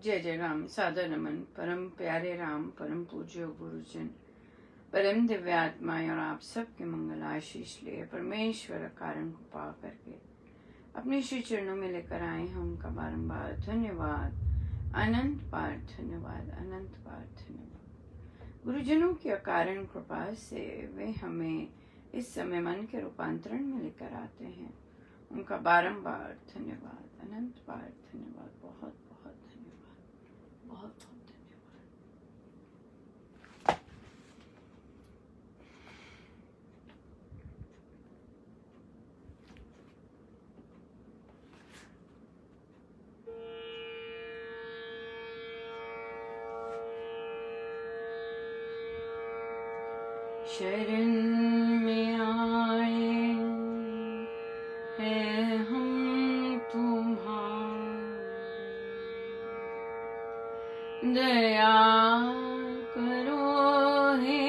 जय जय राम। सादर नमन परम प्यारे राम, परम पूज्य गुरुजन, परम दिव्य आत्माएं और आप सबके मंगल आशीष लिए परमेश्वर कारण को पा करके अपने श्री चरणों में लेकर आए हम उनका बारंबार धन्यवाद, अनंत बार धन्यवाद, अनंत बार धन्यवाद। गुरुजनों की अकारण कृपा से वे हमें इस समय मन के रूपांतरण में लेकर आते हैं। उनका बारंबार धन्यवाद, अनंत बार धन्यवाद, बहुत बहुत धन्यवाद, बहुत बहुत धन्यवाद। शरण में आए हैं हम तुम्हारे, दया करो हे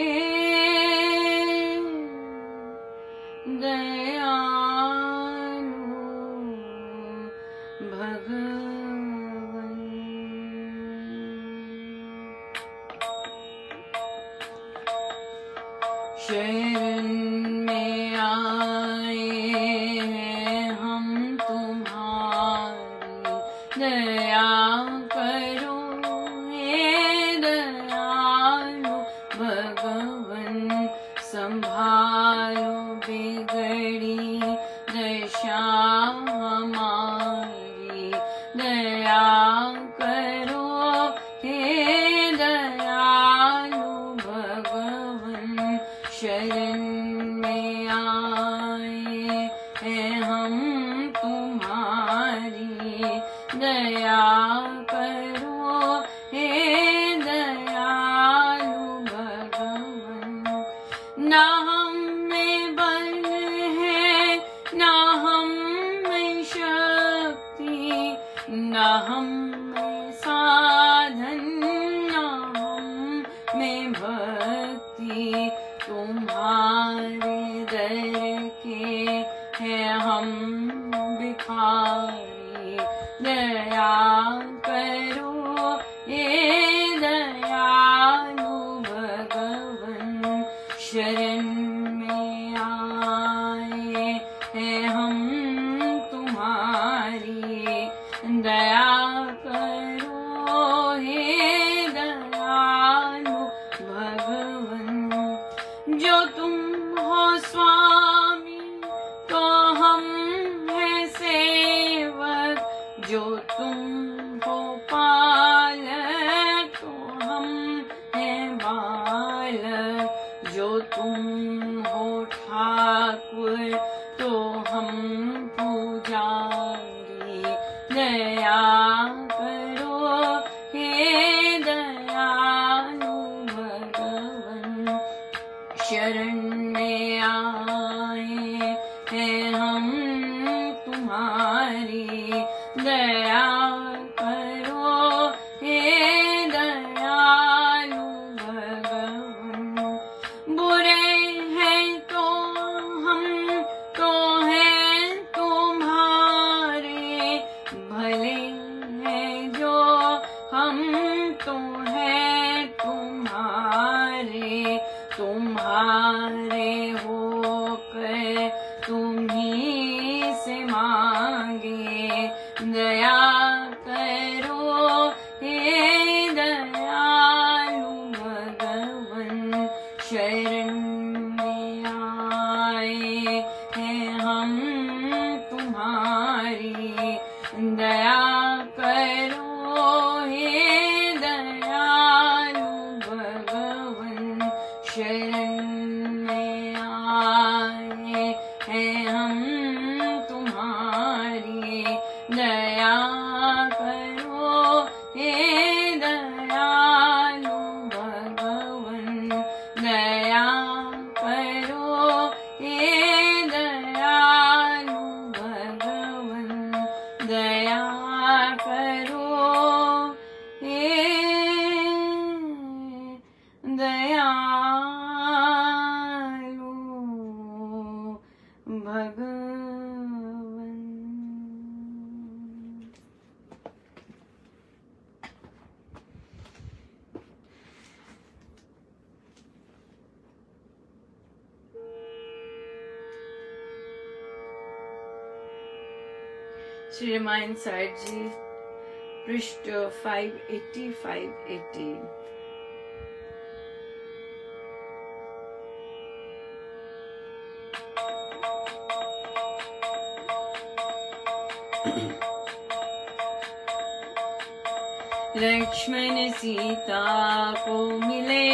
दयालु भगवन। शरण में आए हैं हम तुम्हारी, दया करो हे दयालु भगवन। संभालो बिगड़ी दशा हमारी, दया करो हे दयालु भगवन। शरण में आए हैं हम तुम्हारी, दया करो हे दयालु भगवन। ना हम में बल है ना हम में शक्ति, ना हम में साधन ना हम में भक्ति। तुम्हारे दर के हैं हम भिखारी, दया करो हे दयालु भगवन। शरण में आए हैं हम तुम्हारी, दया करो हे दयालु भगवन। जो तुम हो स्वामी तो हम हैं सेवक, जो तुम हो पालक तो हम हैं बालक, जो तुम हो ठाकुर तो हम पुजारी। दया करो हे दयालु भगवन। शरण में आए हैं हम तुम्हारी, दया करो हे दयालु भगवन। बुरे हैं तो हम तो हैं तुम्हारे, भले हैं जो हम तो हैं तुम्हारे। तुम्हारे होकर तुम्ही से मांगे, दया करो हे दयालु भगवन। शरण में आए हैं हम तुम्हारी, दया करो हे श्री रामायण साहिब जी, पृष्ठ 580। लक्ष्मण सीता को मिले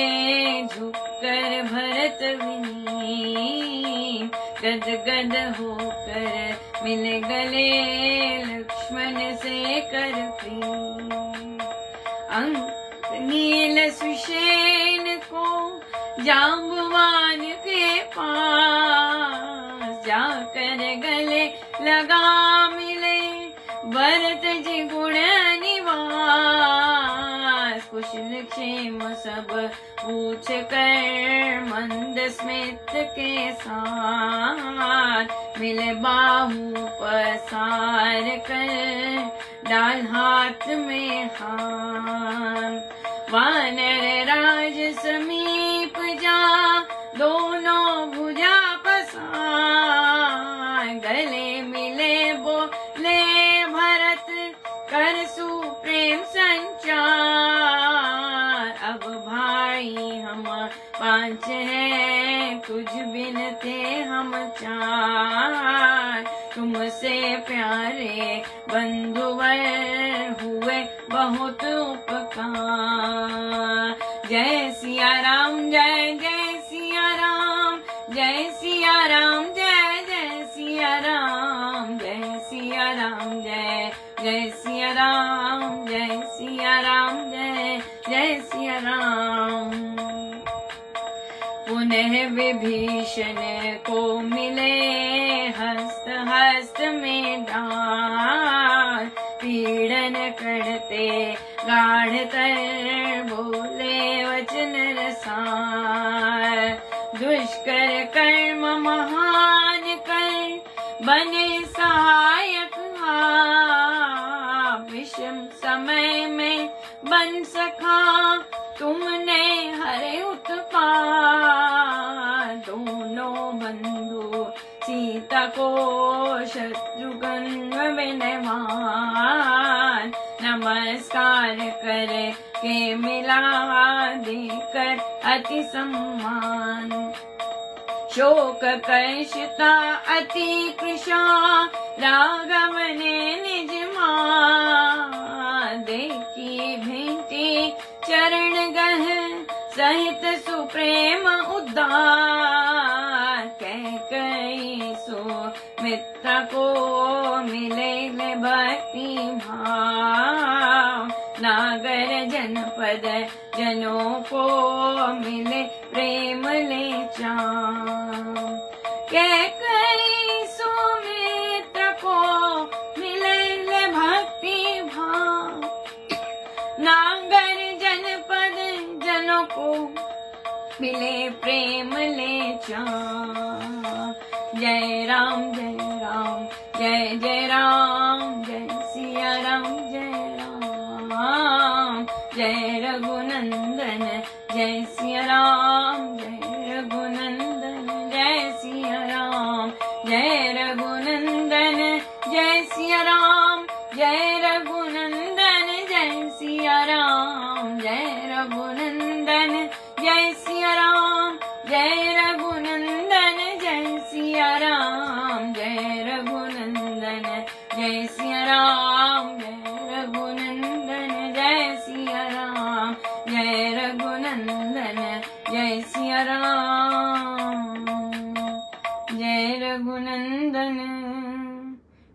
झुककर भरत विनीत, गद गद होकर मिले गले लक्ष्मण से कर प्रीत। अंक नील सुषेण को जाम्बवान के पास जाकर गले लगा मिले भरत जी गुण निवास। कुशल क्षेम सब पूछ कर मंद स्मित के साथ मिले बाहु पसार कर डाल हाथ में हाथ। वानर राज समीप जा दोनों भुजा पसार, गले मिले बोले भरत कर सुप्रेम संचार। अब भाई हम पांच हैं तुझ बिन थे हम चार, तुमसे प्यारे बंधुवर हुए बहुत उपकार। जय सिया राम जय जय सिया राम, जय सिया राम जय जय सिया राम, जय सिया राम जय जय सिया राम, जय सिया राम जय जय सिया राम। पुनः विभीषण को मिले हस्त हस्त में डाल, पीड़न करते गाढ़तर बोले वचन रसार। दुष्कर कर्म महान कर बने सहायक आप, विषम समय में बन सका तुमने हरे उत्पात। दोनों बंधु सीता को शत्रुघ्न विनयमान, नमस्कार कर के मिला देकर अति सम्मान। शोक कर्षता अति कृशा राघव ने निज मान, देखी भेंटी चरण गह सहित सुप्रेम उद्धार। कैकेयी सुमित्रा को मिले भक्ति भाव, नागर जनपद जनों को मिले प्रेम ले चाव। कैकेयी सुमित्रा को मिले भक्ति भाव, नागर जनपद जनों को मिले प्रेम ले चाव। जय राम जय राम जय जय राम, जय सिया राम जय राम, जय रघुनंदन जय सिया राम, जय रघुनंदन जय सिया राम, जय रघुनंदन जय सिया राम, जय रघुनंदन जय सिया राम, जय रघुनंदन जय सिया राम, जय रघुनंदन जय सिया राम, जय रघुनंदन जय सिया राम, जय रघुनंदन जय सिया राम, जय रघुनंदन जय सिया राम, जय रघुनंदन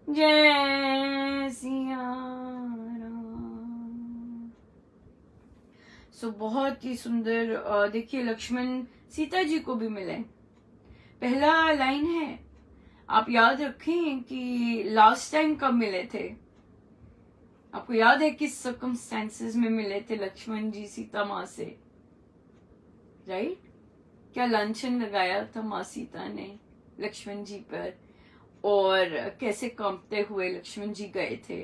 जय सिया राम। बहुत ही सुंदर। देखिए लक्ष्मण सीता जी को भी मिले। पहला लाइन है, आप याद रखें कि लास्ट टाइम कब मिले थे? आपको याद है किस सर्कमस्टेंसेस में मिले थे लक्ष्मण जी सीता माँ से? राइट? क्या लांछन लगाया था माँ सीता ने लक्ष्मण जी पर, और कैसे कांपते हुए लक्ष्मण जी गए थे?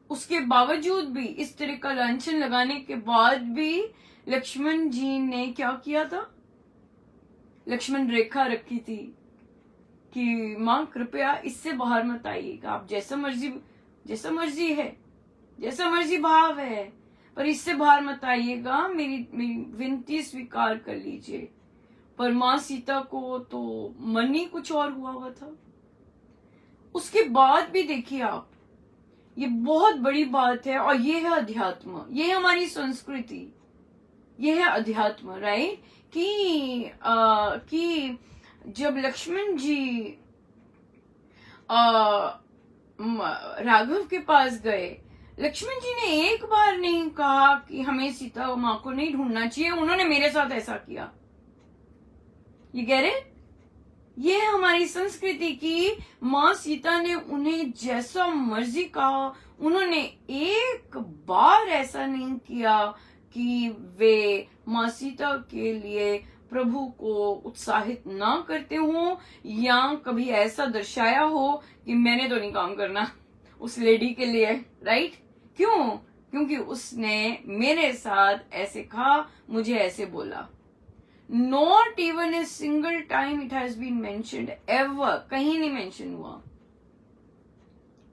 उसके बावजूद भी, इस तरह का लांछन लगाने के बाद भी लक्ष्मण जी ने क्या किया था? लक्ष्मण रेखा रखी थी कि माँ कृपया इससे बाहर मत आइएगा, आप जैसा मर्जी है, जैसा मर्जी भाव है, पर इससे बाहर मत आइएगा, मेरी विनती स्वीकार कर लीजिए। पर माँ सीता को तो मन ही कुछ और हुआ था। उसके बाद भी देखिए आप, ये बहुत बड़ी बात है, और ये है अध्यात्म, ये है हमारी संस्कृति, ये है अध्यात्म, राइट? कि जब लक्ष्मण जी राघव के पास गए, लक्ष्मण जी ने एक बार नहीं कहा कि हमें सीता माँ को नहीं ढूंढना चाहिए, उन्होंने मेरे साथ ऐसा किया। ये कह रहे, ये है हमारी संस्कृति की माँ सीता ने उन्हें जैसा मर्जी कहा, उन्होंने एक बार ऐसा नहीं किया कि वे माँ सीता के लिए प्रभु को उत्साहित ना करते हो, या कभी ऐसा दर्शाया हो कि मैंने तो नहीं काम करना उस लेडी के लिए, राइट? क्यों? क्योंकि उसने मेरे साथ ऐसे कहा, मुझे ऐसे बोला। Not even a single time it has been mentioned ever, कहीं नहीं मेंशन हुआ।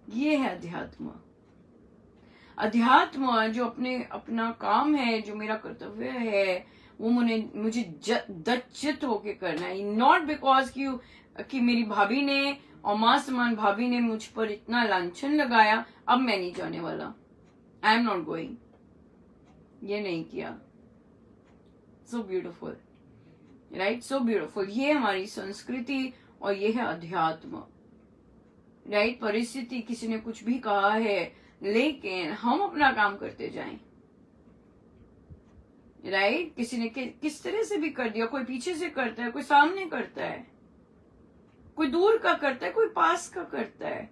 ये है अध्यात्म। अध्यात्म जो अपना काम है, जो मेरा कर्तव्य है, वो मुझे दच्चित होके करना है। नॉट बिकॉज कि मेरी भाभी ने और माँ समान भाभी ने मुझ पर इतना लांछन लगाया, अब मैं नहीं जाने वाला, आई एम नॉट गोइंग, ये नहीं किया। So beautiful, right? So beautiful. ये हमारी संस्कृति और ये है अध्यात्म, राइट? परिस्थिति, किसी ने कुछ भी कहा है, लेकिन हम अपना काम करते जाएं, राइट? किसी ने किस तरह से भी कर दिया, कोई पीछे से करता है, कोई सामने करता है, कोई दूर का करता है, कोई पास का करता है,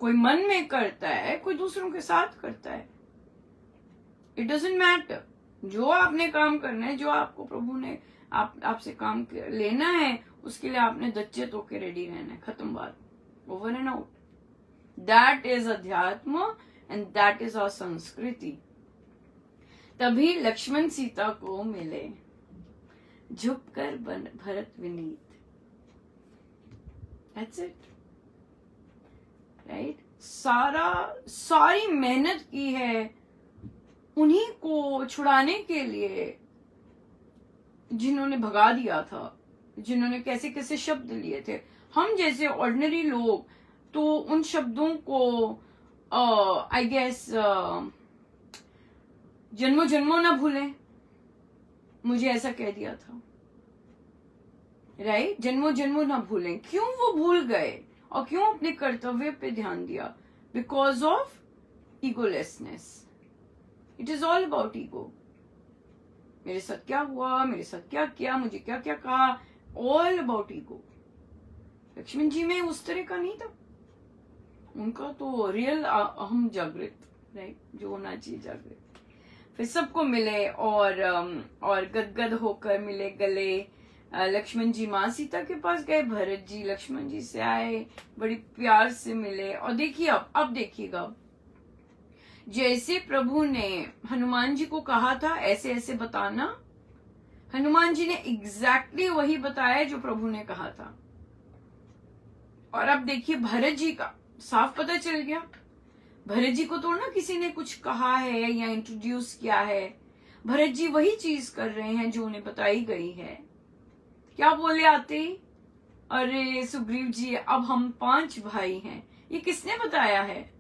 कोई मन में करता है, कोई दूसरों के साथ करता है। इट डजंट मैटर, जो आपने काम करना है, जो आपको प्रभु ने आपसे काम लेना है, उसके लिए आपने दच्चित होकर रेडी रहना है। खत्म बात, over and out. That is अध्यात्म एंड दैट इज आवर संस्कृति। तभी लक्ष्मण सीता को मिले, झुककर Bharat Vineet. That's it, right? सारी मेहनत की है उन्हीं को छुड़ाने के लिए जिन्होंने भगा दिया था, जिन्होंने कैसे कैसे शब्द लिए थे। हम जैसे ऑर्डिनरी लोग तो उन शब्दों को आई गेस जन्मों जन्मों ना भूलें, मुझे ऐसा कह दिया था, राइट? जन्मों जन्मों ना भूलें। क्यों वो भूल गए और क्यों अपने कर्तव्य पे ध्यान दिया? Because of egolessness. It is all about ego. मेरे साथ क्या हुआ, मेरे साथ क्या किया, मुझे क्या क्या कहा, ऑल अबाउट ईगो। लक्ष्मण जी में उस तरह का नहीं था, उनका तो रियल अहम जागृत, राइट? जो होना चाहिए जागृत। फिर सबको मिले और गदगद होकर मिले गले। लक्ष्मण जी माँ सीता के पास गए, भरत जी लक्ष्मण जी से आए, बड़ी प्यार से मिले। और देखिए अब देखिएगा, जैसे प्रभु ने हनुमान जी को कहा था ऐसे ऐसे बताना, हनुमान जी ने एग्जैक्टली वही बताया जो प्रभु ने कहा था। और अब देखिए भरत जी का साफ पता चल गया, भरत जी को तो ना किसी ने कुछ कहा है या इंट्रोड्यूस किया है, भरत जी वही चीज कर रहे हैं जो उन्हें बताई गई है। क्या बोले आते ही, अरे सुग्रीव जी अब हम 5 भाई हैं। ये किसने बताया है?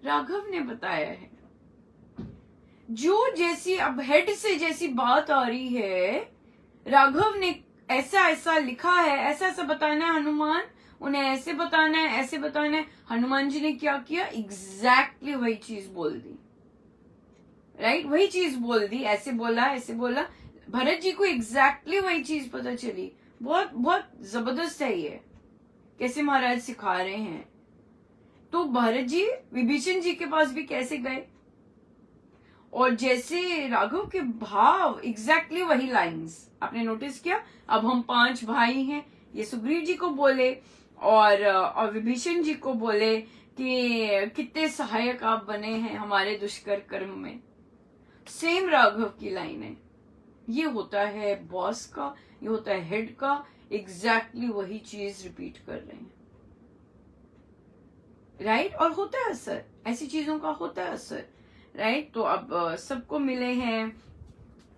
राघव ने बताया है। जो जैसी अब हेड से जैसी बात आ रही है, राघव ने ऐसा ऐसा लिखा है, ऐसा ऐसा बताना है हनुमान, उन्हें ऐसे बताना है, ऐसे बताना है। हनुमान जी ने क्या किया? एग्जैक्टली वही चीज बोल दी, राइट? वही चीज बोल दी, ऐसे बोला ऐसे बोला। भरत जी को एग्जैक्टली वही चीज पता चली। बहुत बहुत जबरदस्त है ये, कैसे महाराज सिखा रहे हैं। तो भरत जी विभीषण जी के पास भी कैसे गए, और जैसे राघव के भाव एग्जैक्टली वही लाइंस आपने नोटिस किया। अब हम 5 भाई हैं, ये सुग्रीव जी को बोले और विभीषण जी को बोले कि कितने सहायक आप बने हैं हमारे दुष्कर कर्म में। सेम राघव की लाइन है, ये होता है बॉस का, ये होता है हेड का, एग्जैक्टली वही चीज रिपीट कर रहे हैं, राइट। और होता है असर, ऐसी चीजों का होता है असर, राइट। तो अब सबको मिले हैं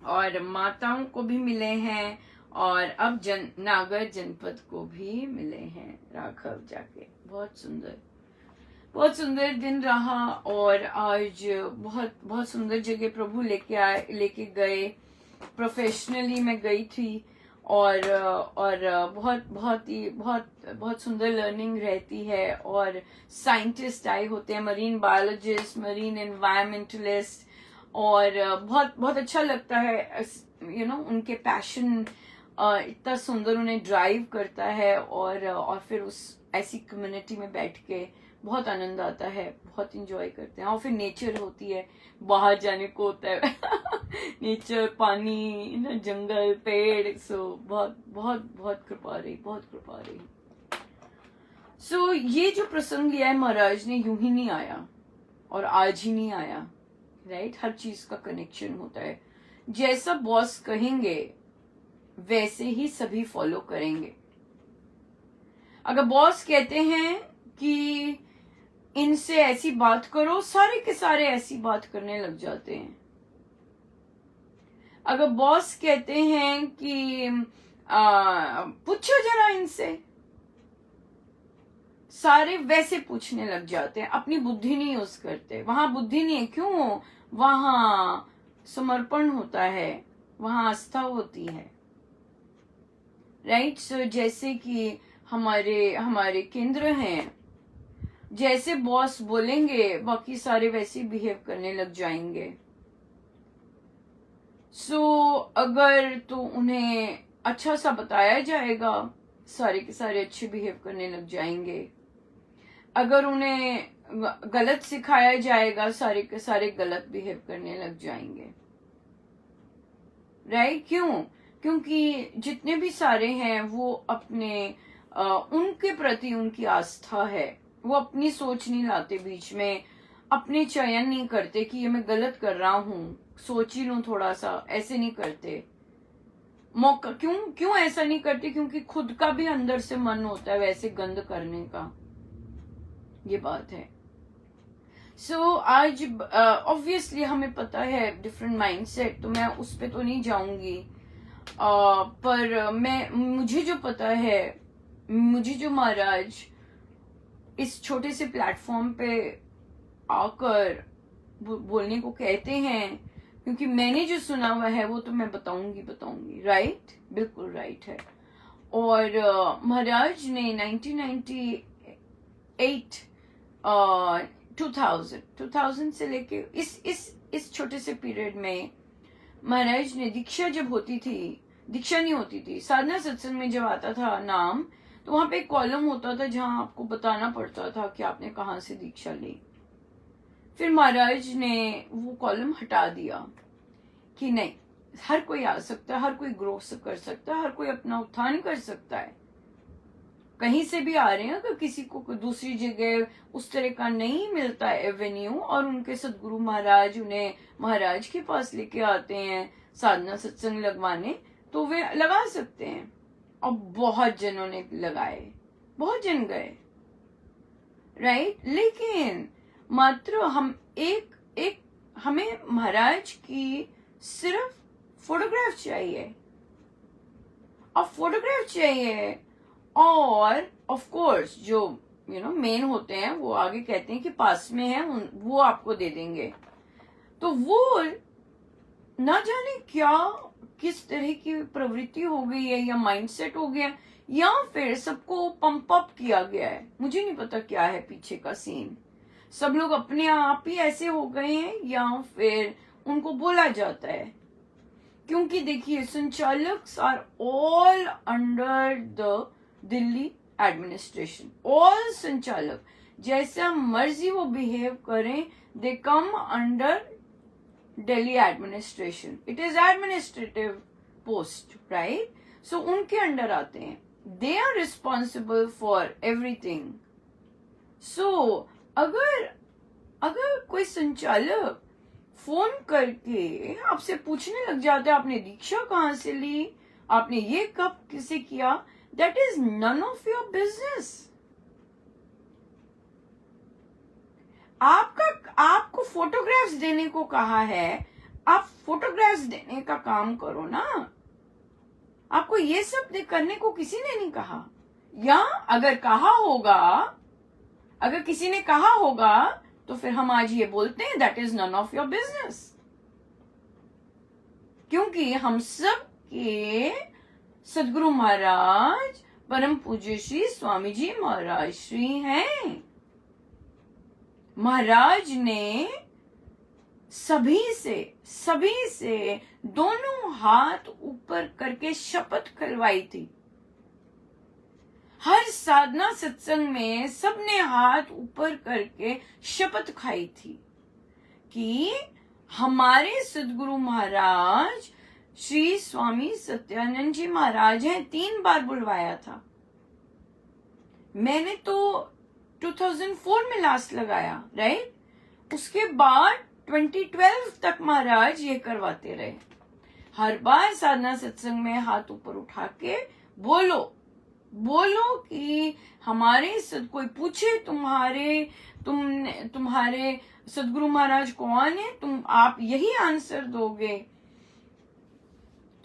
और माताओं को भी मिले हैं और अब नागर जनपद को भी मिले हैं राघव जाके। बहुत सुंदर, बहुत सुंदर दिन रहा और आज बहुत बहुत सुंदर जगह प्रभु लेके गए। प्रोफेशनली मैं गई थी और बहुत बहुत ही बहुत सुंदर लर्निंग रहती है। और साइंटिस्ट आए होते हैं, मरीन बायोलॉजिस्ट, मरीन एनवायरमेंटलिस्ट, और बहुत बहुत अच्छा लगता है उनके पैशन इतना सुंदर उन्हें ड्राइव करता है। और फिर उस ऐसी कम्युनिटी में बैठ के बहुत आनंद आता है, बहुत इंजॉय करते हैं। और फिर नेचर होती है, बाहर जाने को होता है नेचर, पानी, जंगल, पेड़, सो बहुत बहुत बहुत कृपा रही, बहुत कृपा रही। सो ये जो प्रसंग लिया है महाराज ने, यूं ही नहीं आया और आज ही नहीं आया, राइट। हर चीज का कनेक्शन होता है। जैसा बॉस कहेंगे वैसे ही सभी फॉलो करेंगे। अगर बॉस कहते हैं कि इनसे ऐसी बात करो, सारे के सारे ऐसी बात करने लग जाते हैं। अगर बॉस कहते हैं कि पूछो जरा इनसे, सारे वैसे पूछने लग जाते हैं, अपनी बुद्धि नहीं यूज करते। वहां बुद्धि नहीं है, क्यों? वहां समर्पण होता है, वहां आस्था होती है, राइट। सो जैसे कि हमारे केंद्र हैं, जैसे बॉस बोलेंगे बाकी सारे वैसे बिहेव करने लग जाएंगे। सो अगर तो उन्हें अच्छा सा बताया जाएगा, सारे के सारे अच्छे बिहेव करने लग जाएंगे। अगर उन्हें गलत सिखाया जाएगा, सारे के सारे गलत बिहेव करने लग जाएंगे, राइट। क्यों? क्योंकि जितने भी सारे हैं वो अपने उनके प्रति उनकी आस्था है, वो अपनी सोच नहीं लाते बीच में, अपने चयन नहीं करते कि ये मैं गलत कर रहा हूं, सोच ही लूं थोड़ा सा, ऐसे नहीं करते। मौका क्यों ऐसा नहीं करते? क्योंकि खुद का भी अंदर से मन होता है वैसे गंद करने का, ये बात है। सो आज ऑब्वियसली हमें पता है डिफरेंट माइंडसेट, तो मैं उस पे तो नहीं जाऊंगी। पर मुझे जो पता है, मुझे जो महाराज इस छोटे से प्लेटफॉर्म पे आकर बोलने को कहते हैं, क्योंकि मैंने जो सुना हुआ है वो तो मैं बताऊंगी, राइट, बिल्कुल राइट है। और महाराज ने 1998 2000 से लेके इस छोटे से पीरियड में महाराज ने, दीक्षा जब होती थी, दीक्षा नहीं होती थी, साधना सत्संग में जब आता था नाम, तो वहां पे एक कॉलम होता था जहां आपको बताना पड़ता था कि आपने कहां से दीक्षा ली। फिर महाराज ने वो कॉलम हटा दिया कि नहीं, हर कोई आ सकता है, हर कोई ग्रो कर सकता है, हर कोई अपना उत्थान कर सकता है। कहीं से भी आ रहे हैं, अगर किसी को दूसरी जगह उस तरह का नहीं मिलता है एवेन्यू, और उनके सदगुरु महाराज उन्हें महाराज के पास लेके आते हैं साधना सत्संग लगवाने, तो वे लगा सकते हैं। और बहुत जनों ने लगाए, बहुत जन गए, राइट। लेकिन मात्र हमें महाराज की सिर्फ फोटोग्राफ चाहिए, और फोटोग्राफ चाहिए, और ऑफ कोर्स जो मेन होते हैं वो आगे कहते हैं कि पास में है, वो आपको दे देंगे। तो वो ना जाने क्या किस तरह की प्रवृत्ति हो गई है, या माइंडसेट हो गया, या फिर सबको पंप अप किया गया है, मुझे नहीं पता क्या है पीछे का सीन। सब लोग अपने आप ही ऐसे हो गए हैं, या फिर उनको बोला जाता है। क्योंकि देखिए, संचालक are all under the Delhi administration, all संचालक जैसा मर्जी वो बिहेव करें, they come under Delhi administration, it is administrative post, right. So उनके अंडर आते हैं, they are responsible for everything. So अगर कोई संचालक फोन करके आपसे पूछने लग जाते हैं आपने दीक्षा कहाँ से ली, आपने ये कब किसे किया। That is none of your business. आपको फोटोग्राफ्स देने को कहा है, आप फोटोग्राफ्स देने का काम करो ना। आपको ये सब करने को किसी ने नहीं कहा। या अगर कहा होगा, अगर किसी ने कहा होगा तो फिर हम आज ये बोलते हैं that is none of your business, क्योंकि हम सब के सदगुरु महाराज परम पूज्य श्री स्वामी जी महाराज श्री हैं। महाराज ने सभी से दोनों हाथ ऊपर करके शपथ खिलवाई थी। हर साधना सत्संग में सबने हाथ ऊपर करके शपथ खाई थी कि हमारे सदगुरु महाराज श्री स्वामी सत्यानंद जी महाराज हैं। 3 बार बुलवाया था। मैंने तो 2004 में लास्ट लगाया, राइट। उसके बाद 2012 तक महाराज ये करवाते रहे। हर बार साधना सत्संग में हाथ ऊपर उठा के बोलो कि हमारे कोई पूछे तुम्हारे सदगुरु महाराज कौन है, आप यही आंसर दोगे।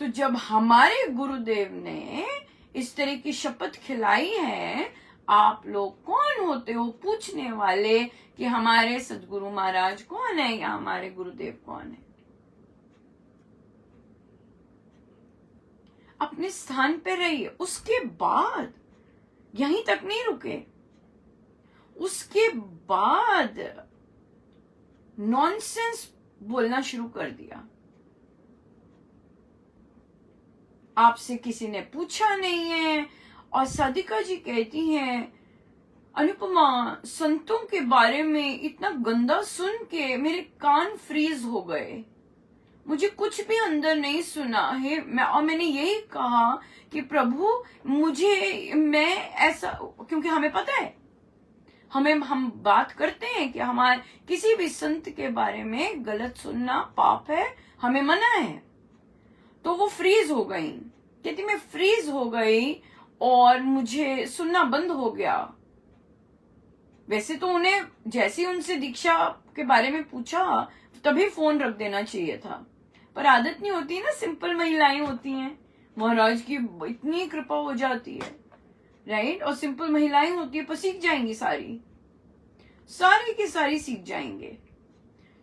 तो जब हमारे गुरुदेव ने इस तरह की शपथ खिलाई है, आप लोग कौन होते हो पूछने वाले कि हमारे सदगुरु महाराज कौन है या हमारे गुरुदेव कौन है। अपने स्थान पे रहिए। उसके बाद यहीं तक नहीं रुके, उसके बाद नॉनसेंस बोलना शुरू कर दिया। आपसे किसी ने पूछा नहीं है। और साधिका जी कहती हैं, अनुपमा संतों के बारे में इतना गंदा सुन के मेरे कान फ्रीज हो गए, मुझे कुछ भी अंदर नहीं सुना है। और मैंने यही कहा कि प्रभु मैं ऐसा, क्योंकि हमें पता है, हम बात करते हैं कि हमारे किसी भी संत के बारे में गलत सुनना पाप है, हमें मना है। तो वो फ्रीज हो गई, कहती मैं फ्रीज हो गई और मुझे सुनना बंद हो गया। वैसे तो उन्हें जैसे उनसे दीक्षा के बारे में पूछा तभी फोन रख देना चाहिए था, पर आदत नहीं होती ना। सिंपल महिलाएं होती हैं, महाराज की इतनी कृपा हो जाती है, राइट। और सिंपल महिलाएं होती है, पर सीख जाएंगी, सारी की सारी सीख जाएंगे।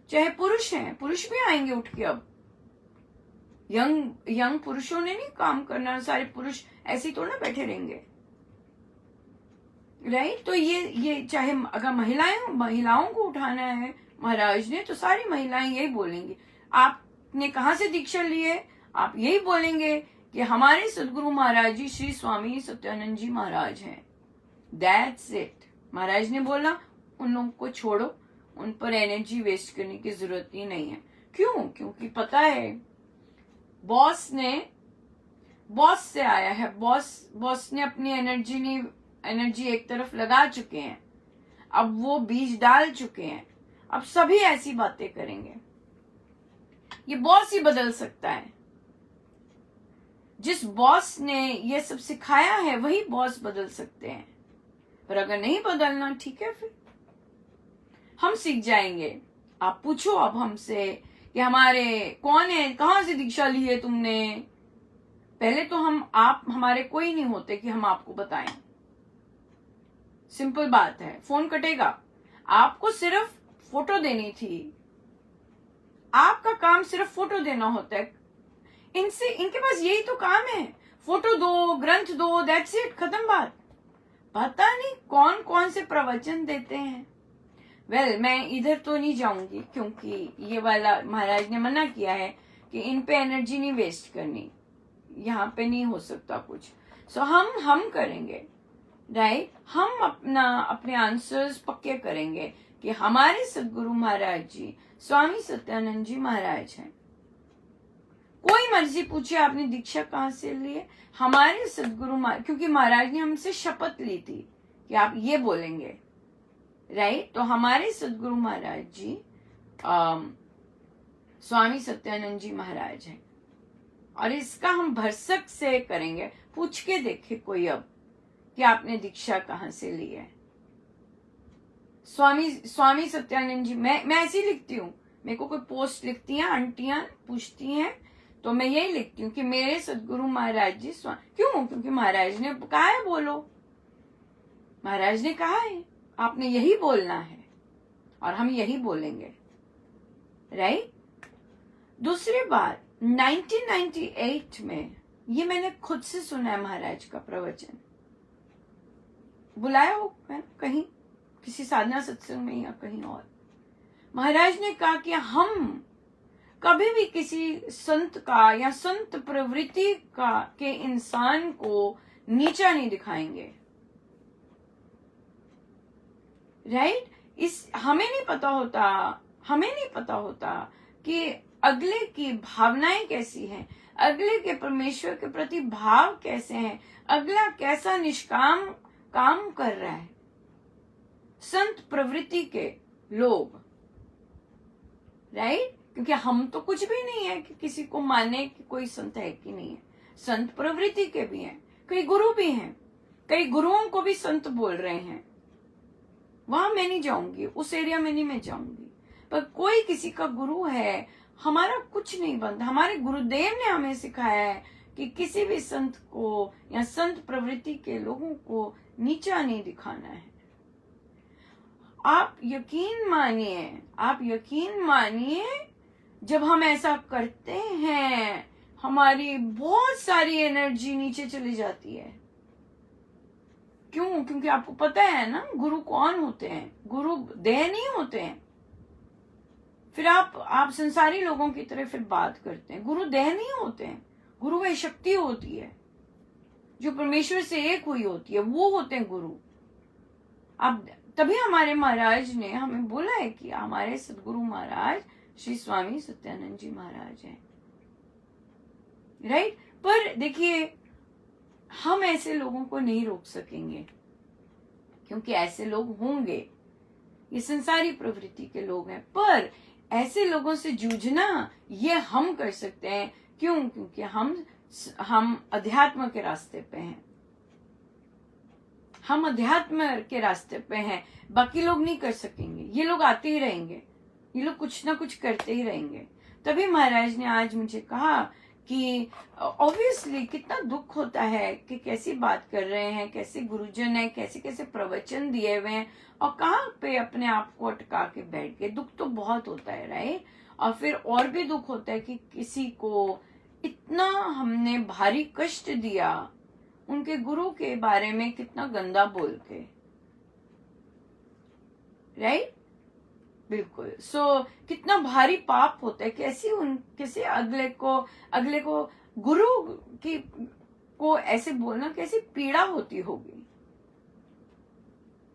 चाहे पुरुष हैं, पुरुष भी आएंगे उठ के। अब यंग पुरुषों ने नहीं काम करना, सारे पुरुष ऐसे तो ना बैठे रहेंगे, राइट। तो ये चाहे अगर महिलाओं को उठाना है महाराज ने, तो सारी महिलाएं यही बोलेंगी। आपने कहाँ से दीक्षा ली है, आप यही बोलेंगे कि हमारे सदगुरु महाराज जी श्री स्वामी सत्यानंद जी महाराज हैं। That's it. महाराज ने बोला उन लोगों को छोड़ो, उन पर एनर्जी वेस्ट करने की जरूरत ही नहीं है। क्यों? क्योंकि पता है बॉस से आया है, बॉस ने अपनी एनर्जी एक तरफ लगा चुके हैं, अब वो बीज डाल चुके हैं। अब सभी ऐसी बातें करेंगे। ये बॉस ही बदल सकता है। जिस बॉस ने ये सब सिखाया है वही बॉस बदल सकते हैं, पर अगर नहीं बदलना, ठीक है, फिर हम सीख जाएंगे। आप पूछो अब हमसे कि हमारे कौन है, कहां से दीक्षा ली है तुमने। पहले तो आप हमारे कोई नहीं होते कि हम आपको बताएं। सिंपल बात है, फोन कटेगा, आपको सिर्फ फोटो देनी थी। आपका काम सिर्फ फोटो देना होता है। इनके पास यही तो काम है, फोटो दो, ग्रंथ दो, दैट्स इट, खत्म बात। पता नहीं कौन कौन से प्रवचन देते हैं। मैं इधर तो नहीं जाऊंगी, क्योंकि ये वाला महाराज ने मना किया है कि इन पे एनर्जी नहीं वेस्ट करनी, यहाँ पे नहीं हो सकता कुछ। सो हम करेंगे, राइट। हम अपने आंसर्स पक्के करेंगे कि हमारे सदगुरु महाराज जी स्वामी सत्यानंद जी महाराज हैं। कोई मर्जी पूछे आपने दीक्षा कहाँ से ली है, हमारे सदगुरु क्योंकि महाराज ने हमसे शपथ ली थी कि आप ये बोलेंगे, राइट। तो हमारे सदगुरु महाराज जी स्वामी सत्यानंद जी महाराज हैं। और इसका हम भरसक से करेंगे। पूछ के देखे कोई अब कि आपने दीक्षा कहाँ से ली है। स्वामी सत्यानंद जी, मैं ऐसी लिखती हूँ। मेरे को कोई पोस्ट लिखती हैं, आंटियां पूछती हैं, तो मैं यही लिखती हूँ कि मेरे सदगुरु महाराज जी क्यों? क्योंकि महाराज ने कहा है बोलो, महाराज ने कहा है आपने यही बोलना है और हम यही बोलेंगे, राइट। दूसरी बात, 1998 में ये मैंने खुद से सुना है महाराज का प्रवचन। बुलाया हो कहीं किसी साधना सत्संग में या कहीं और, महाराज ने कहा कि हम कभी भी किसी संत का या संत प्रवृत्ति का के इंसान को नीचा नहीं दिखाएंगे, राइट। हमें नहीं पता होता कि अगले की भावनाएं कैसी हैं, अगले के परमेश्वर के प्रति भाव कैसे हैं, अगला कैसा निष्काम काम कर रहा है। संत प्रवृत्ति के लोग, राइट, क्योंकि हम तो कुछ भी नहीं है कि किसी को माने कि कोई संत है कि नहीं है। संत प्रवृत्ति के भी हैं, कई गुरु भी हैं, कई गुरुओं को भी संत बोल रहे हैं। वहां मैं नहीं जाऊंगी, उस एरिया में नहीं मैं जाऊंगी, पर कोई किसी का गुरु है, हमारा कुछ नहीं बनता। हमारे गुरुदेव ने हमें सिखाया है कि किसी भी संत को या संत प्रवृत्ति के लोगों को नीचा नहीं दिखाना है। आप यकीन मानिए जब हम ऐसा करते हैं हमारी बहुत सारी एनर्जी नीचे चली जाती है। क्यों? क्योंकि आपको पता है ना गुरु कौन होते हैं। गुरु देह नहीं होते हैं। फिर आप संसारी लोगों की तरह फिर बात करते हैं। गुरु देह नहीं होते हैं। गुरु वह शक्ति होती है जो परमेश्वर से एक हुई होती है, वो होते हैं गुरु। अब तभी हमारे महाराज ने हमें बोला है कि हमारे सदगुरु महाराज श्री स्वामी सत्यानंद जी महाराज हैं, राइट। पर देखिए, हम ऐसे लोगों को नहीं रोक सकेंगे, क्योंकि ऐसे लोग होंगे, ये संसारी प्रवृत्ति के लोग हैं। पर ऐसे लोगों से जूझना ये हम कर सकते हैं। क्यों? क्योंकि हम अध्यात्म के रास्ते पे हैं। हम अध्यात्म के रास्ते पे हैं, बाकी लोग नहीं कर सकेंगे। ये लोग आते ही रहेंगे, ये लोग कुछ ना कुछ करते ही रहेंगे। तभी महाराज ने आज मुझे कहा कि ऑब्वियसली कितना दुख होता है कि कैसी बात कर रहे हैं, कैसे गुरुजन है, कैसे कैसे प्रवचन दिए हुए हैं और कहाँ पे अपने आप को अटका के बैठ गए। दुख तो बहुत होता है, राइट। और फिर और भी दुख होता है कि किसी को इतना हमने भारी कष्ट दिया, उनके गुरु के बारे में कितना गंदा बोल के, राइट। बिल्कुल। कितना भारी पाप होता है। कैसे अगले को गुरु को ऐसे बोलना, कैसी पीड़ा होती होगी।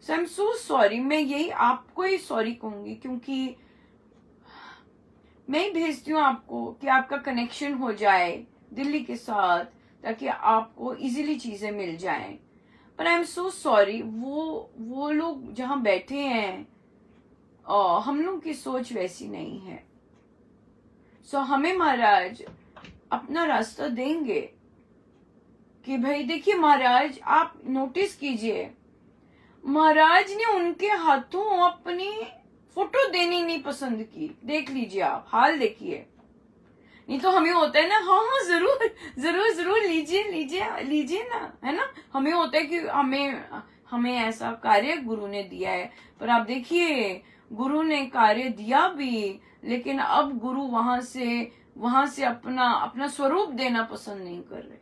I am so sorry. मैं यही आपको ही सॉरी कहूंगी, क्योंकि मैं ही भेजती हूँ आपको कि आपका कनेक्शन हो जाए दिल्ली के साथ, ताकि आपको इजीली चीजें मिल जाएं। पर आई एम सो सॉरी, वो लोग जहां बैठे हैं हम लोग की सोच वैसी नहीं है। हमें महाराज अपना रास्ता देंगे कि भाई देखिए महाराज, आप नोटिस कीजिए, महाराज ने उनके हाथों अपनी फोटो देनी नहीं पसंद की। देख लीजिए, आप हाल देखिए। नहीं तो हमें होता है ना, हाँ जरूर लीजिए ना, है ना। हमें होता है कि हमें ऐसा कार्य गुरु ने दिया है। पर आप देखिए, गुरु ने कार्य दिया भी, लेकिन अब गुरु वहां से अपना स्वरूप देना पसंद नहीं कर रहे,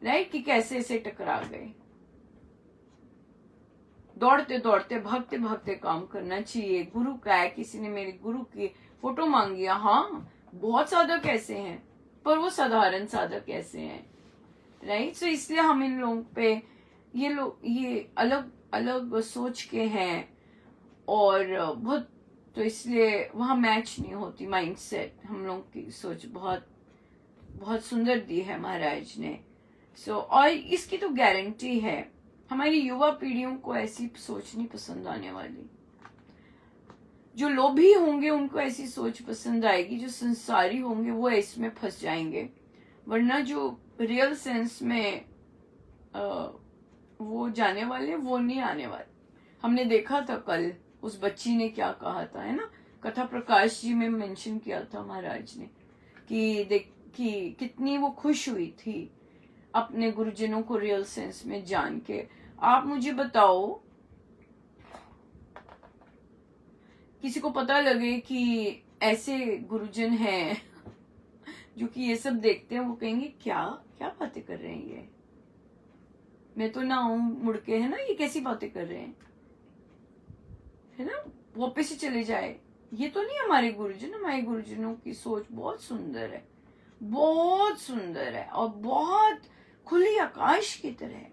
राइट। कि कैसे से टकरा गए। दौड़ते दौड़ते भागते भागते काम करना चाहिए। गुरु का है, किसी ने मेरे गुरु की फोटो मांगी, हाँ बहुत साधक ऐसे हैं, पर वो साधारण साधक ऐसे हैं, राइट। इसलिए हम इन लोगों पे ये अलग अलग सोच के हैं और बहुत, तो इसलिए वहां मैच नहीं होती माइंडसेट। हम लोग की सोच बहुत बहुत सुंदर दी है महाराज ने। और इसकी तो गारंटी है, हमारी युवा पीढ़ियों को ऐसी सोच नहीं पसंद आने वाली। जो लोभी होंगे उनको ऐसी सोच पसंद आएगी, जो संसारी होंगे वो इसमें फंस जाएंगे, वरना जो रियल सेंस में वो जाने वाले वो नहीं आने वाले। हमने देखा था कल उस बच्ची ने क्या कहा था, है ना, कथा प्रकाश जी में मेंशन किया था महाराज ने कि कितनी वो खुश हुई थी अपने गुरुजनों को रियल सेंस में जान के। आप मुझे बताओ, किसी को पता लगे कि ऐसे गुरुजन हैं जो कि ये सब देखते हैं, वो कहेंगे क्या क्या बातें कर रहे हैं ये, मैं तो ना आऊं मुड़ के, है ना, ये कैसी बातें कर रहे हैं, है ना, वापस ही चले जाए। ये तो नहीं हमारे गुरुजन। हमारे गुरुजनों की सोच बहुत सुंदर है, बहुत सुंदर है और बहुत खुली आकाश की तरह है।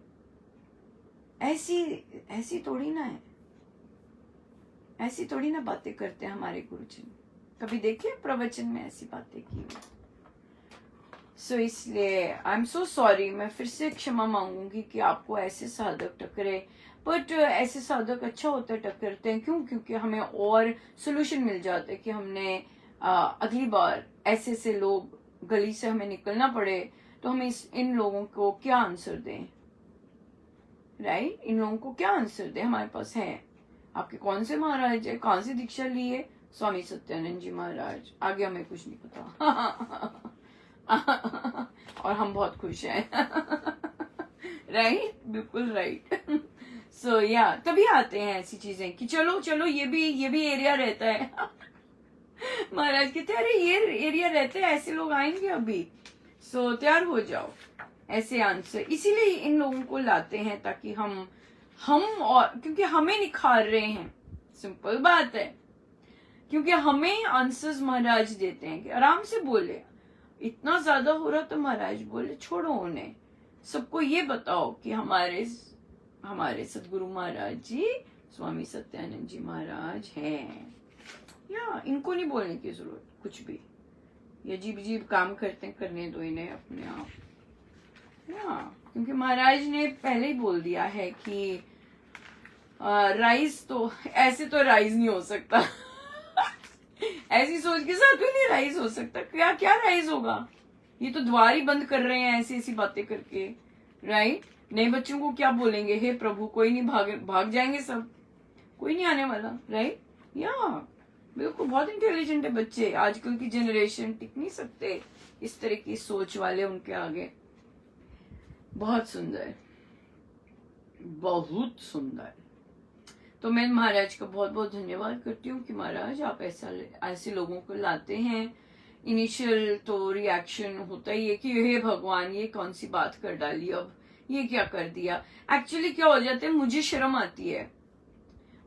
ऐसी थोड़ी ना है, ऐसी थोड़ी ना बातें करते हैं हमारे गुरुजन। कभी देखे प्रवचन में ऐसी बातें की हुई? सो इसलिए आई एम सो सॉरी, मैं फिर से क्षमा मांगूंगी कि आपको ऐसे साधक टकरे, बट ऐसे साधक अच्छा होता है टकरते हैं। क्यों? क्योंकि हमें और सोल्यूशन मिल जाता है कि हमने अगली बार ऐसे से लोग गली से हमें निकलना पड़े तो हम इन लोगों को क्या आंसर दें, राइट? इन लोगों को क्या आंसर दें? हमारे पास है। आपके कौन से महाराज है, कहां से दीक्षा ली है? स्वामी सत्यानंद जी महाराज। आगे हमें कुछ नहीं पता और हम बहुत खुश हैं राइट, बिल्कुल राइट। सो या तभी आते हैं ऐसी चीजें कि चलो चलो ये भी एरिया रहता है महाराज कहते अरे ये एरिया रहते हैं, ऐसे लोग आएंगे अभी, सो तैयार हो जाओ। ऐसे आंसर इसीलिए इन लोगों को लाते हैं ताकि हम और क्योंकि हमें निखार रहे हैं, सिंपल बात है, क्योंकि हमें आंसर्स महाराज देते हैं कि आराम से बोले, इतना ज्यादा हो रहा तो महाराज बोले छोड़ो उन्हें, सबको ये बताओ कि हमारे सदगुरु महाराज जी स्वामी सत्यानंद जी महाराज हैं। या इनको नहीं बोलने की जरूरत कुछ भी, ये अजीब काम करते हैं, करने दो इन्हें अपने आप। या क्योंकि महाराज ने पहले ही बोल दिया है कि राइज तो ऐसे तो राइज नहीं हो सकता ऐसी सोच के साथ नहीं राइज हो सकता। क्या क्या राइज होगा? ये तो द्वार ही बंद कर रहे हैं ऐसी बातें करके, राइट? नए बच्चों को क्या बोलेंगे? हे प्रभु, कोई नहीं, भाग जाएंगे सब, कोई नहीं आने वाला, राइट? या बिल्कुल, बहुत इंटेलिजेंट है बच्चे। आजकल की जनरेशन टिक नहीं सकते इस तरह की सोच वाले उनके आगे। बहुत सुंदर, बहुत सुंदर। तो मैं महाराज का बहुत बहुत धन्यवाद करती हूँ कि महाराज आप ऐसे लोगों को लाते हैं। इनिशियल तो रिएक्शन होता ही है कि हे भगवान, ये कौन सी बात कर डाली, अब ये क्या कर दिया। एक्चुअली क्या हो जाता है, मुझे शर्म आती है,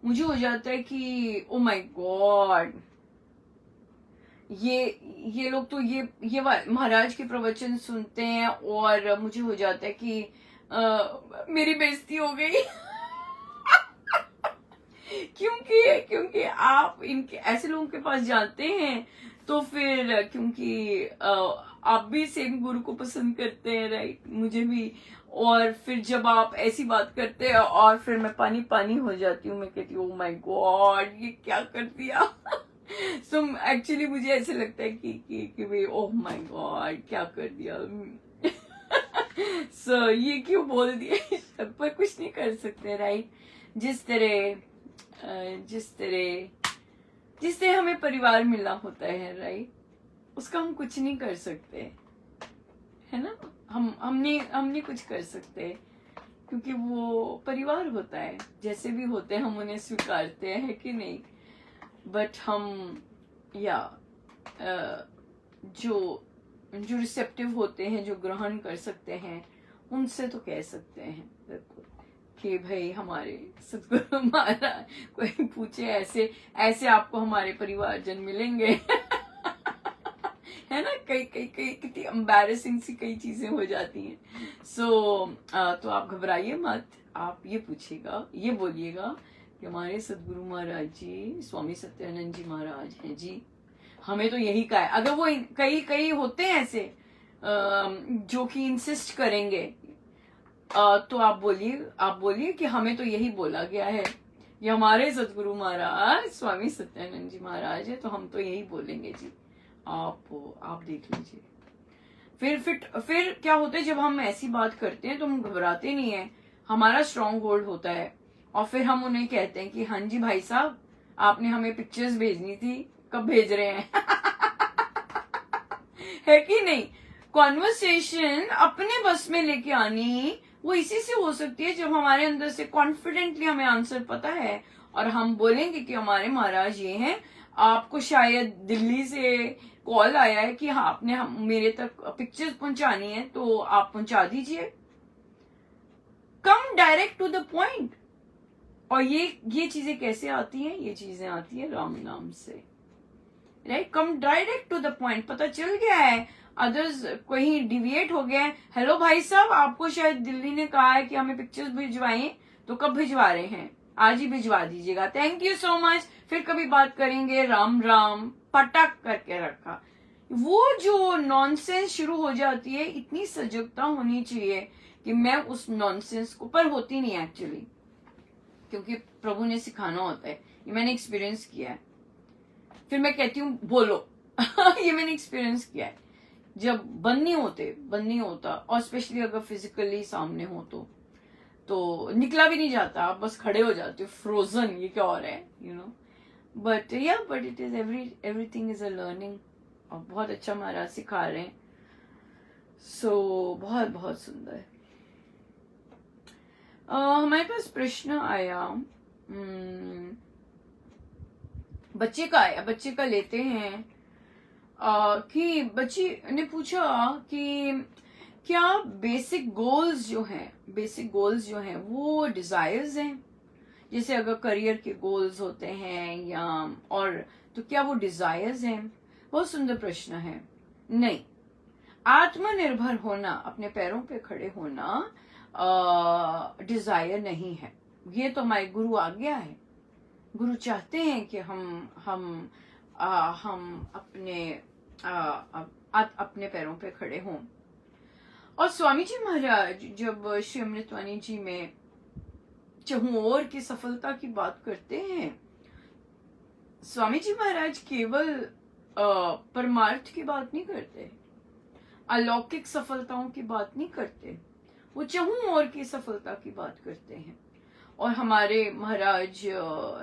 मुझे हो जाता है कि ओ माय गॉड, ये लोग तो ये महाराज के प्रवचन सुनते हैं और मुझे हो जाता है कि मेरी बेइज्जती हो गई क्योंकि आप इनके ऐसे लोगों के पास जाते हैं तो फिर क्योंकि आप भी सेम गुरु को पसंद करते हैं, राइट? मुझे भी। और फिर जब आप ऐसी बात करते हैं और फिर मैं पानी हो जाती हूँ, मैं कहती हूँ ओह माय गॉड, ये क्या कर दिया सो एक्चुअली मुझे ऐसे लगता है कि भाई ओह माय गॉड, क्या कर दिया सो ये क्यों बोल दिया पर कुछ नहीं कर सकते, राइट? जिस तरह हमें परिवार मिला होता है, राइट, उसका हम कुछ नहीं कर सकते, है ना? हम नहीं कुछ कर सकते क्योंकि वो परिवार होता है। जैसे भी होते हैं हम उन्हें स्वीकारते हैं कि नहीं, बट हम या जो रिसेप्टिव होते हैं, जो ग्रहण कर सकते हैं, उनसे तो कह सकते हैं बिल्कुल कि भाई हमारे सतगुरु महाराज, कोई पूछे ऐसे आपको हमारे परिवारजन मिलेंगे है ना? कई कितनी एम्बैरेसिंग सी कई चीजें हो जाती हैं। तो आप घबराइए मत, आप ये पूछिएगा, ये बोलिएगा कि हमारे सदगुरु महाराज जी स्वामी सत्यानंद जी महाराज हैं जी, हमें तो यही कहा है। अगर वो कई होते हैं ऐसे जो कि इंसिस्ट करेंगे तो आप बोलिए कि हमें तो यही बोला गया है ये हमारे सतगुरु महाराज स्वामी सत्यानंद जी महाराज है, तो हम तो यही बोलेंगे जी, आप देख लीजिए। फिर क्या होता है, जब हम ऐसी बात करते हैं तो हम घबराते नहीं है, हमारा स्ट्रॉन्ग होल्ड होता है, और फिर हम उन्हें कहते हैं कि हाँ जी भाई साहब, आपने हमें पिक्चर्स भेजनी थी, कब भेज रहे हैं? है कि नहीं? कॉन्वर्सेशन अपने बस में लेके आनी वो इसी से हो सकती है जब हमारे अंदर से कॉन्फिडेंटली हमें आंसर पता है, और हम बोलेंगे कि हमारे महाराज ये हैं, आपको शायद दिल्ली से कॉल आया है कि हाँ आपने मेरे तक पिक्चर्स पहुंचानी है, तो आप पहुंचा दीजिए। कम डायरेक्ट टू द पॉइंट। और ये चीजें कैसे आती हैं? ये चीजें आती है राम नाम से, right? Come direct to the point. पता चल गया है, अदर्स कहीं डिविएट हो गया है, हेलो भाई साहब, आपको शायद दिल्ली ने कहा है कि हमें पिक्चर्स भिजवाएं, तो कब भिजवा रहे हैं? आज ही भिजवा दीजिएगा, थैंक यू सो मच, फिर कभी बात करेंगे, राम राम, पटक करके रखा। वो जो नॉनसेंस शुरू हो जाती है, इतनी सजगता होनी चाहिए कि मैं उस नॉनसेंस को, पर होती नहीं एक्चुअली, क्योंकि प्रभु ने सिखाना होता है, ये मैंने एक्सपीरियंस किया है। फिर मैं कहती हूँ बोलो ये मैंने एक्सपीरियंस किया है। जब बंद नहीं होता, और स्पेशली अगर फिजिकली सामने हो तो निकला भी नहीं जाता, आप बस खड़े हो जाते हो फ्रोजन, ये क्या हो रहा है, you know. But it is everything is a learning, और बहुत अच्छा महाराज सिखा रहे हैं। सो बहुत बहुत सुंदर। हमारे पास प्रश्न आया, बच्चे का आया, बच्चे का लेते हैं। कि बच्ची ने पूछा कि क्या बेसिक गोल्स जो हैं वो डिजायर्स हैं? जैसे अगर करियर के गोल्स होते हैं या और, तो क्या वो डिजायर्स हैं? बहुत सुंदर प्रश्न है। नहीं, आत्मनिर्भर होना, अपने पैरों पे खड़े होना डिजायर नहीं है। ये तो हमारे गुरु आज्ञा है। गुरु चाहते हैं कि हम अपने पैरों पे खड़े हों। और स्वामी जी महाराज जब श्री अमृतवाणी जी में चहुओर की सफलता की बात करते हैं, स्वामी जी महाराज केवल परमार्थ की बात नहीं करते, अलौकिक सफलताओं की बात नहीं करते, वो चहुओर की सफलता की बात करते हैं। और हमारे महाराज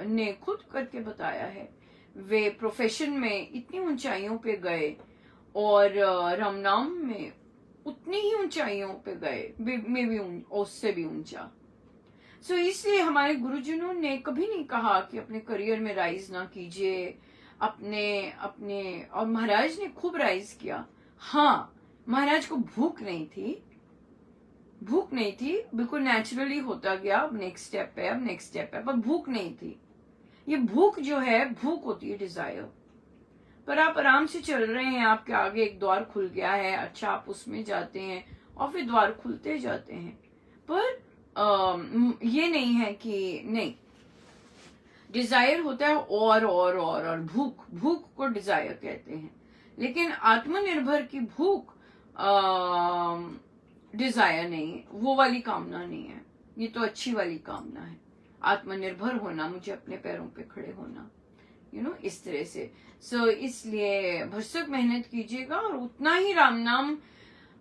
ने खुद करके बताया है, वे प्रोफेशन में इतनी ऊंचाइयों पे गए और राम नाम में उतनी ही ऊंचाइयों पे गए, में भी उससे भी ऊंचा। सो इसलिए हमारे गुरुजनों ने कभी नहीं कहा कि अपने करियर में राइज ना कीजिए, अपने और महाराज ने खूब राइज किया। हाँ, महाराज को भूख नहीं थी, बिल्कुल नेचुरली होता गया, अब नेक्स्ट स्टेप है, पर भूख नहीं थी। ये भूख जो है, भूख होती है डिजायर। पर आप आराम से चल रहे हैं, आपके आगे एक द्वार खुल गया है, अच्छा आप उसमें जाते हैं और फिर द्वार खुलते जाते हैं। पर ये नहीं है कि नहीं, डिजायर होता है और भूख को डिजायर कहते हैं। लेकिन आत्मनिर्भर की भूख डिजायर नहीं, वो वाली कामना नहीं है, ये तो अच्छी वाली कामना है। आत्मनिर्भर होना, मुझे अपने पैरों पे खड़े होना, इस तरह से। सो इसलिए भरसक मेहनत कीजिएगा और उतना ही राम नाम।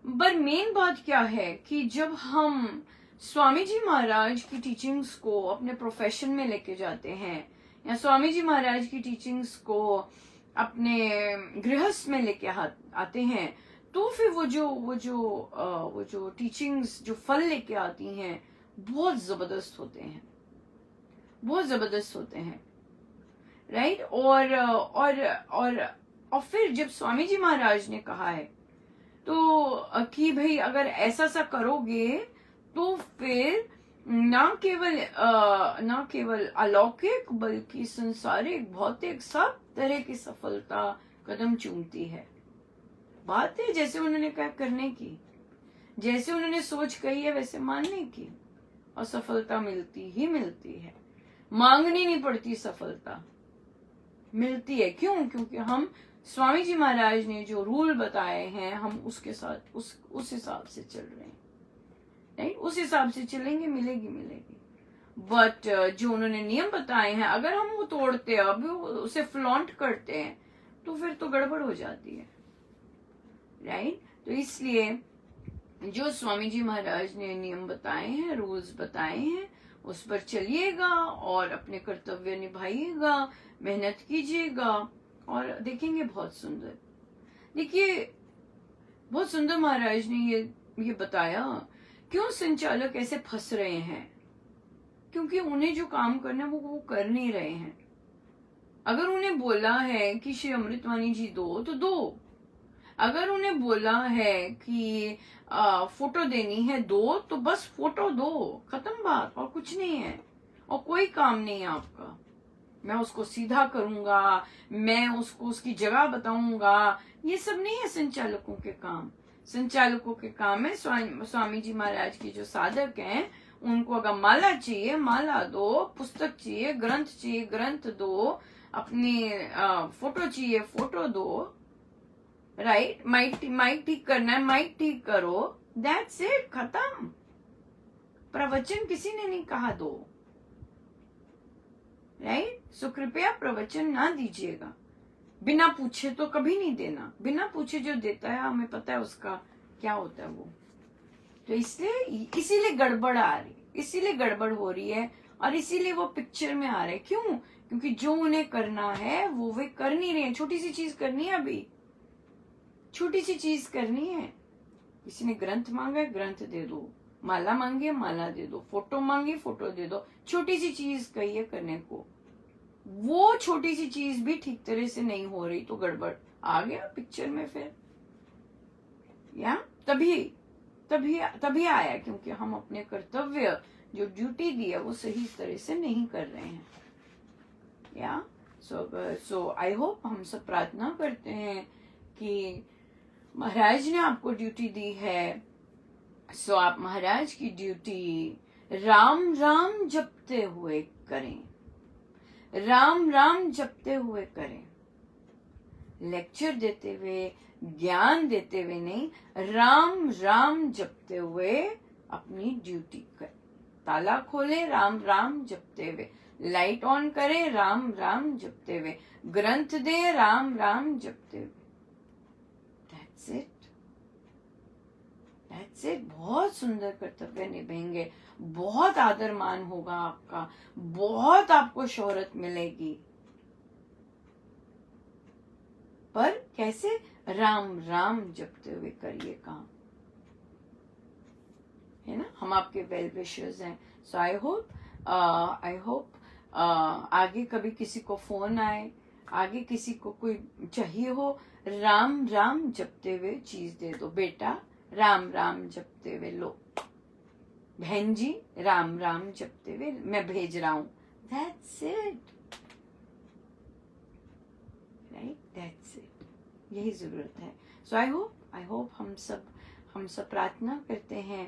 पर मेन बात क्या है कि जब हम स्वामी जी महाराज की टीचिंग्स को अपने प्रोफेशन में लेके जाते हैं, या स्वामी जी महाराज की टीचिंग्स को अपने गृहस्थ में लेके आते हैं, तो फिर वो जो टीचिंग्स जो फल लेके आती हैं, बहुत जबरदस्त होते हैं, राइट? और फिर जब स्वामी जी महाराज ने कहा है तो कि भाई अगर ऐसा करोगे तो फिर ना केवल अलौकिक बल्कि संसारिक, भौतिक, सब तरह की सफलता कदम चूमती है। बात है जैसे उन्होंने कहा करने की, जैसे उन्होंने सोच कही है वैसे मानने की, और सफलता मिलती ही मिलती है। मांगनी नहीं पड़ती, सफलता मिलती है। क्यों? क्योंकि हम स्वामी जी महाराज ने जो रूल बताए हैं, हम उसके साथ उस हिसाब से चल रहे हैं, राइट? उस हिसाब से चलेंगे, मिलेगी। बट जो उन्होंने नियम बताए हैं अगर हम वो तोड़ते हैं, अभी उसे फ्लॉन्ट करते हैं, तो फिर तो गड़बड़ हो जाती है, राइट। तो इसलिए जो स्वामी जी महाराज ने नियम बताए हैं, रूल्स बताए हैं, उस पर चलिएगा और अपने कर्तव्य निभाइएगा, मेहनत कीजिएगा और देखेंगे बहुत सुंदर। देखिए बहुत सुंदर महाराज ने ये बताया क्यों संचालक ऐसे फंस रहे हैं, क्योंकि उन्हें जो काम करना है वो कर नहीं रहे हैं। अगर उन्हें बोला है कि श्री अमृतवाणी जी दो तो दो, अगर उन्हें बोला है कि फोटो देनी है दो, तो बस फोटो दो, खत्म बात, और कुछ नहीं है, और कोई काम नहीं है आपका। मैं उसको सीधा करूंगा, मैं उसको उसकी जगह बताऊंगा, ये सब नहीं है संचालकों के काम। संचालकों के काम है स्वामी जी महाराज के जो साधक हैं, उनको अगर माला चाहिए माला दो, पुस्तक चाहिए ग्रंथ दो, अपनी फोटो चाहिए फोटो दो, राइट। माइक ठीक करना है माइक ठीक करो, दैट्स इट, खत्म। प्रवचन किसी ने नहीं कहा दो, राइट। सो कृपया प्रवचन ना दीजिएगा, बिना पूछे तो कभी नहीं देना। बिना पूछे जो देता है हमें पता है उसका क्या होता है वो। तो इसलिए इसीलिए गड़बड़ आ रही, इसीलिए गड़बड़ हो रही है, और इसीलिए वो पिक्चर में आ रहे। क्यों? क्योंकि जो उन्हें करना है वो वे कर नहीं रहे हैं। छोटी सी चीज करनी है, अभी छोटी सी चीज करनी है। किसी ने ग्रंथ मांगा है ग्रंथ दे दो, माला मांगी है माला दे दो, फोटो मांगी फोटो दे दो। छोटी सी चीज कही है करने को, वो छोटी सी चीज भी ठीक तरह से नहीं हो रही तो गड़बड़ आ गया पिक्चर में फिर। या तभी तभी तभी आया क्योंकि हम अपने कर्तव्य जो ड्यूटी दी है वो सही तरह से नहीं कर रहे हैं। या सो आई होप, हम सब प्रार्थना करते हैं कि महाराज ने आपको ड्यूटी दी है, सो आप महाराज की ड्यूटी राम राम जपते हुए करें, राम राम जपते हुए करें। लेक्चर देते हुए, ज्ञान देते हुए नहीं, राम राम जपते हुए अपनी ड्यूटी करें। ताला खोले राम राम जपते हुए, लाइट ऑन करे राम राम जपते हुए, ग्रंथ दे राम राम जपते हुए। That's it. That's it. बहुत सुंदर कर्तव्य निभाएंगे, बहुत आदर मान होगा आपका, बहुत आपको शोहरत मिलेगी। पर कैसे? राम राम जपते हुए करिए काम, है ना। हम आपके वेल विशर्स हैं। सो आई होप आगे कभी किसी को फोन आए, आगे किसी को कोई चाहिए हो, राम राम जपते हुए चीज दे दो। बेटा राम राम जपते हुए लो, बहन जी राम राम जपते हुए मैं भेज रहा हूं। That's it, right, that's it, यही जरूरत है। सो आई होप हम सब प्रार्थना करते हैं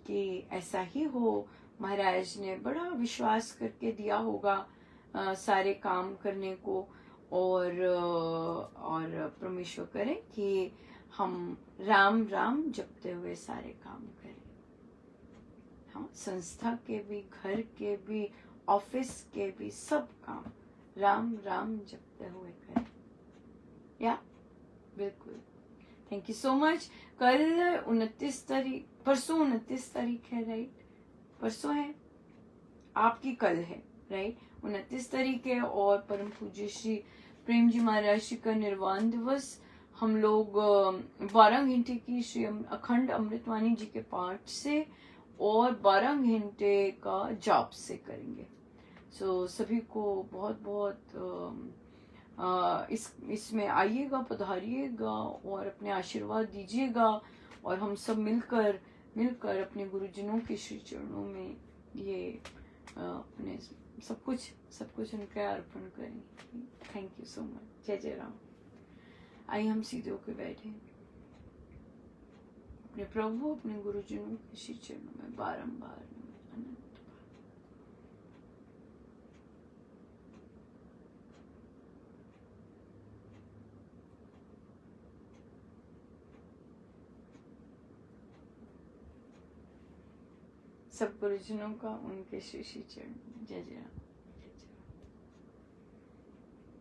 कि ऐसा ही हो। महाराज ने बड़ा विश्वास करके दिया होगा सारे काम करने को, और परमेश्वर करे कि हम राम राम जपते हुए सारे काम करें। हाँ, संस्था के भी, घर के भी, ऑफिस के भी, सब काम राम राम जपते हुए करें। या बिल्कुल, थैंक यू सो मच। कल 29 तारीख, परसों 29 तारीख है, राइट, परसों है आपकी, कल है, राइट, 29 तारीख है। और परम पूज्य श्री प्रेम जी महाराज जी का निर्वाण दिवस हम लोग 12 घंटे की श्री अखंड अमृतवाणी जी के पाठ से और 12 घंटे का जाप से करेंगे। सो सभी को बहुत बहुत इसमें आइएगा, पधारिएगा और अपने आशीर्वाद दीजिएगा, और हम सब मिलकर अपने गुरुजनों के श्री चरणों में ये अपने सब कुछ उनके अर्पण करें। Thank you so much. जय जय राम। आइए हम सीधे होकर बैठे, अपने प्रभु अपने गुरुजनों के श्री चरणों में बारंबार अनंत। सब गुरुजनों का उनके श्री श्री चरण। जय जय राम।